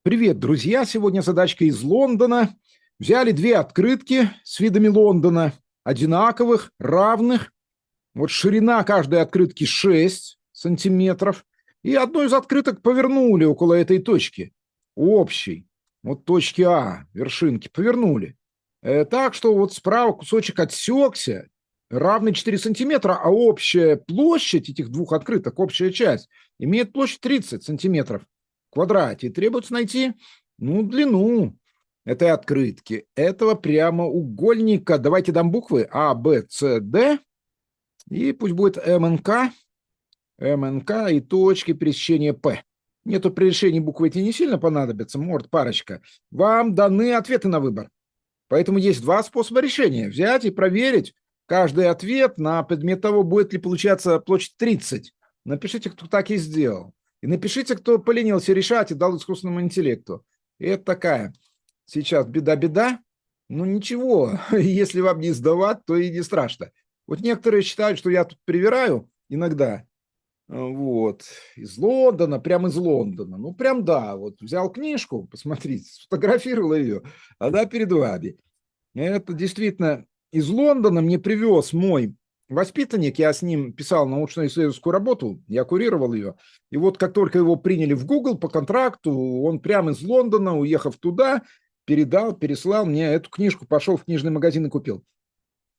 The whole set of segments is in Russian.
Привет, друзья! Сегодня задачка из Лондона. Взяли две открытки с видами Лондона, одинаковых, равных. Вот ширина каждой открытки 6 сантиметров. И одну из открыток повернули около этой точки. Общей. Вот точки А, вершинки, повернули. Так что вот справа кусочек отсекся, равный 4 сантиметра, а общая площадь этих двух открыток, общая часть, имеет площадь 30 сантиметров в квадрате. И требуется найти, длину этой открытки, этого прямоугольника. Давайте дам буквы А, Б, С, Д. И пусть будет МНК, и точки пересечения П. Нету при решении буквы эти не сильно понадобятся, может парочка. Вам даны ответы на выбор. Поэтому есть два способа решения. Взять и проверить каждый ответ на предмет того, будет ли получаться площадь 30. Напишите, кто так и сделал. И напишите, кто поленился решать и дал искусственному интеллекту. И это такая сейчас беда-беда. Ну ничего, если вам не сдавать, то и не страшно. Вот некоторые считают, что я тут привираю иногда. Вот. Из Лондона, прям из Лондона. Ну, прям да, вот взял книжку, посмотрите, сфотографировал ее, она перед вами. Это действительно из Лондона мне привез мой воспитанник, я с ним писал научно-исследовательскую работу, я курировал ее. И вот как только его приняли в Google по контракту, он прямо из Лондона, уехав туда, переслал мне эту книжку, пошел в книжный магазин и купил.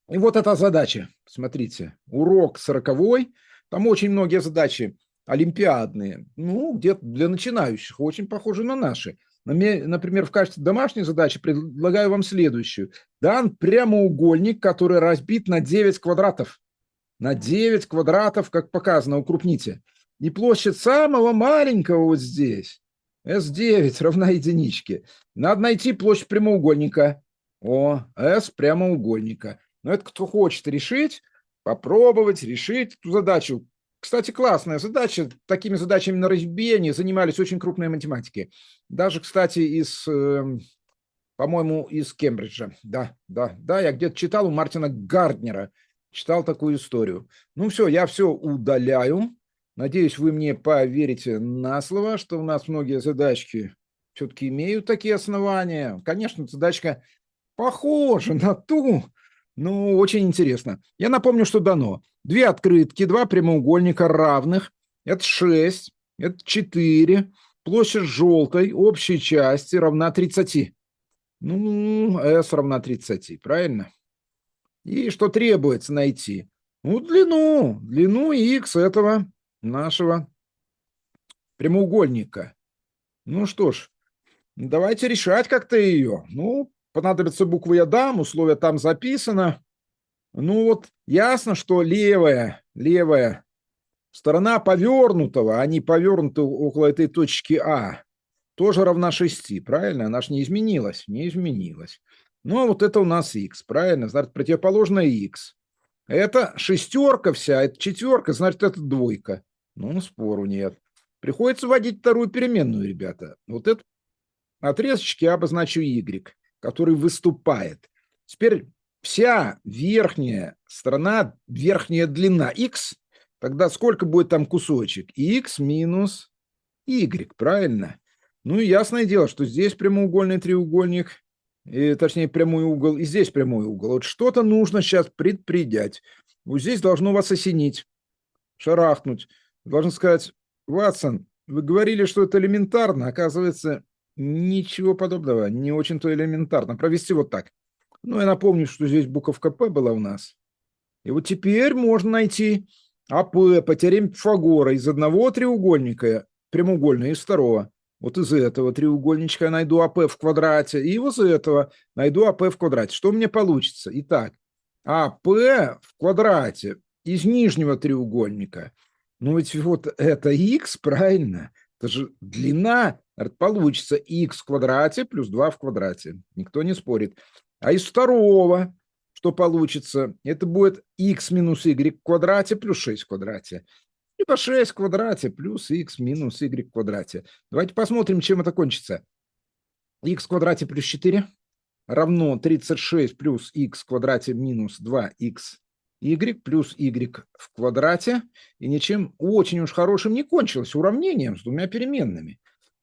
И вот эта задача, смотрите, урок 40-й, там очень многие задачи олимпиадные, ну, где-то для начинающих, очень похожи на наши. Например, в качестве домашней задачи предлагаю вам следующую. Дан прямоугольник, который разбит на 9 квадратов. На 9 квадратов, как показано, укрупните. И площадь самого маленького вот здесь, S9 равна единичке. Надо найти площадь прямоугольника. S прямоугольника. Но это кто хочет решить, попробовать решить эту задачу. Кстати, классная задача. Такими задачами на разбиении занимались очень крупные математики. Даже, кстати, по-моему, из Кембриджа. Да, я где-то читал у Мартина Гарднера. Читал такую историю. Ну все, я все удаляю. Надеюсь, вы мне поверите на слово, что у нас многие задачки все-таки имеют такие основания. Конечно, задачка похожа на ту, но очень интересно. Я напомню, что дано. Две открытки, два прямоугольника равных. Это 6, это 4. Площадь желтой общей части равна 30. Ну, S равна 30, правильно? И что требуется найти? Ну, длину x этого нашего прямоугольника. Ну что ж, давайте решать как-то ее. Ну, понадобится букву я дам, условие там записано. Ну вот ясно, что левая сторона повернутого, они повернуты около этой точки А, тоже равна 6, правильно? Она же не изменилась, не изменилась. Ну, а вот это у нас x, правильно? Значит, противоположное x. Это шестерка вся, это четверка, значит, это двойка. Ну, спору нет. Приходится вводить вторую переменную, ребята. Вот это отрезочки я обозначу y, который выступает. Теперь вся верхняя сторона, верхняя длина x, тогда сколько будет там кусочек? X минус y, правильно? Ну и ясное дело, что здесь прямоугольный треугольник, точнее прямой угол, и здесь прямой угол. Вот что-то нужно сейчас предпринять. Вот здесь должно вас осенить, шарахнуть. Должен сказать: Ватсон, вы говорили, что это элементарно. Оказывается, ничего подобного, не очень-то элементарно. Провести вот так. Ну, я напомню, что здесь буковка П была у нас. И вот теперь можно найти АП по теореме Пифагора из одного треугольника, прямоугольного, из второго. Вот из этого треугольничка я найду АП в квадрате, и вот из этого найду АП в квадрате. Что у меня получится? Итак, АП в квадрате из нижнего треугольника. Ну ведь вот это х, правильно? Это же длина. Получится х в квадрате плюс 2 в квадрате. Никто не спорит. А из второго что получится? Это будет х минус y в квадрате плюс 6 в квадрате. Либо 6 в квадрате плюс х минус y в квадрате. Давайте посмотрим, чем это кончится. Х в квадрате плюс 4 равно 36 плюс х в квадрате минус 2х y плюс y в квадрате. И ничем очень уж хорошим не кончилось. Уравнением с двумя переменными.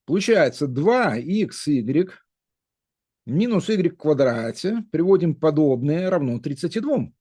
Получается 2xy минус y в квадрате, приводим подобное, равно 32.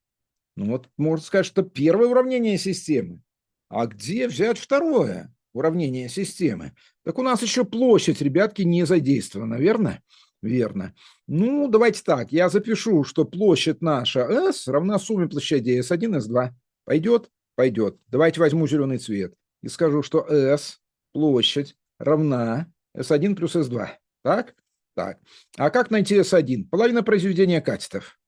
Ну вот, можно сказать, что первое уравнение системы. А где взять второе уравнение системы? Так у нас еще площадь, ребятки, не задействована, верно? Верно. Ну, давайте так, я запишу, что площадь наша S равна сумме площадей S1, S2. Пойдет? Пойдет. Давайте возьму зеленый цвет и скажу, что S, площадь, равна S1 плюс S2. Так? Так. А как найти S1? Половина произведения катетов.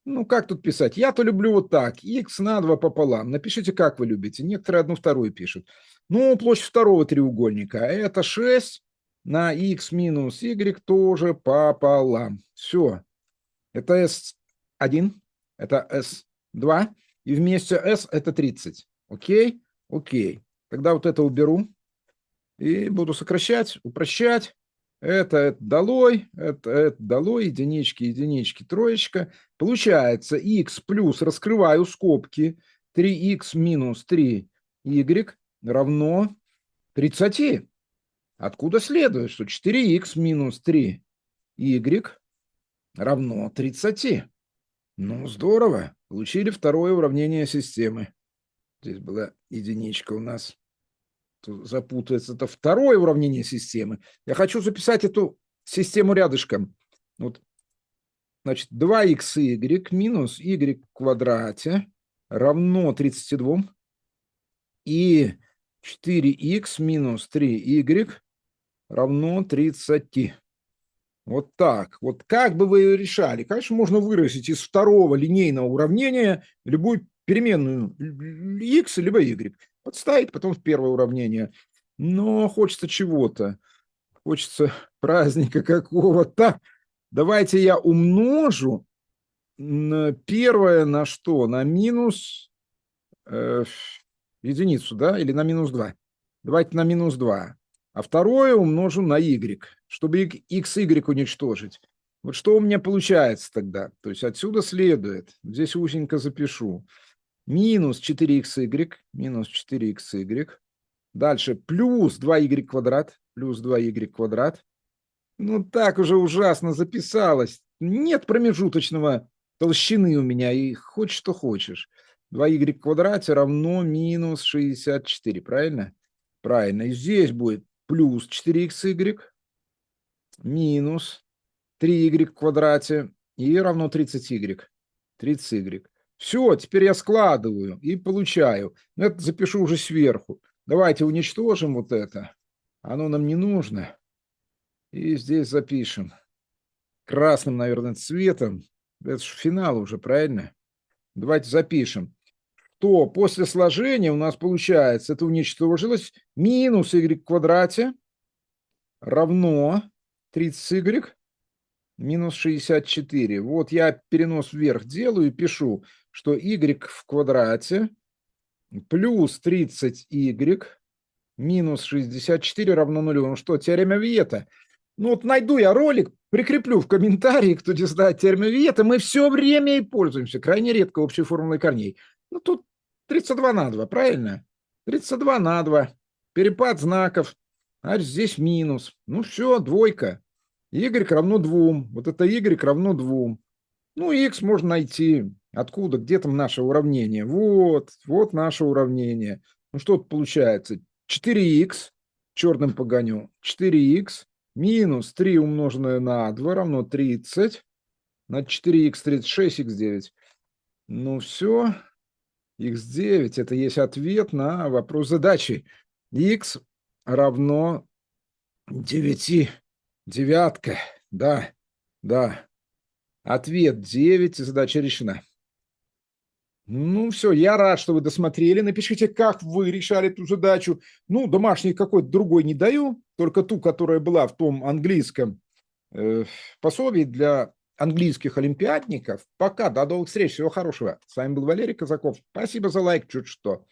Ну, как тут писать? Я-то люблю вот так. Х на 2 пополам. Напишите, как вы любите. Некоторые одну вторую пишут. Ну, площадь второго треугольника. Это 6 на х минус y тоже пополам. Все. Это S1, это S2. И вместе S это 30. Окей? Окей. Тогда вот это уберу. И буду сокращать, упрощать. Это долой, это долой, единички, единички, троечка. Получается x плюс, раскрываю скобки, 3x минус 3y равно 30. Откуда следует, что 4x минус 3y равно 30. Ну, здорово. Получили второе уравнение системы. Здесь была единичка у нас. Запутается. Это второе уравнение системы. Я хочу записать эту систему рядышком. Вот, значит, 2xy минус y в квадрате равно 32. И 4x минус 3y равно 30. Вот так. Вот как бы вы ее решали? Конечно, можно выразить из второго линейного уравнения любую переменную x либо y. Подставить потом в первое уравнение. Но хочется чего-то. Хочется праздника какого-то. Давайте я умножу первое на что? На минус единицу, да? Или на минус 2? Давайте на минус 2. А второе умножу на y, чтобы x, y уничтожить. Вот что у меня получается тогда? То есть отсюда следует, здесь узенько запишу, минус 4xy, минус 4xy, дальше плюс 2y квадрат, плюс 2y квадрат. Ну так уже ужасно записалось. Нет промежуточного толщины у меня, и хоть что хочешь. 2y в квадрате равно минус 64, правильно? Правильно. И здесь будет плюс 4xy минус 3y в квадрате и равно 30y. 30y. Все, теперь я складываю и получаю. Это запишу уже сверху. Давайте уничтожим вот это. Оно нам не нужно. И здесь запишем красным, наверное, цветом. Это же финал уже, правильно? Давайте запишем. То после сложения у нас получается, это уничтожилось, минус y в квадрате равно 30y минус 64. Вот я перенос вверх делаю и пишу, что y в квадрате плюс 30y минус 64 равно нулю. Ну что, теорема Виета? Ну вот найду я ролик, прикреплю в комментарии, кто не знает теорему Виета. Мы все время и пользуемся, крайне редко общей формулой корней. Ну тут 32 на 2, правильно? 32 на 2. Перепад знаков. А здесь минус. Ну все, двойка. Y равно 2. Вот это y равно 2. Ну, x можно найти. Откуда? Где там наше уравнение? Вот, вот наше уравнение. Ну, что тут получается? 4х, черным погоню, 4х минус 3 умноженное на 2 равно 30. На 4х 36, х9. Ну, все. Х9 – это есть ответ на вопрос задачи. Х равно 9. Девятка. Да, да. Ответ 9, задача решена. Ну, все, я рад, что вы досмотрели. Напишите, как вы решали эту задачу. Ну, домашний какой-то другой не даю, только ту, которая была в том английском пособии для английских олимпиадников. Пока, до новых встреч, всего хорошего. С вами был Валерий Казаков. Спасибо за лайк, чуть что.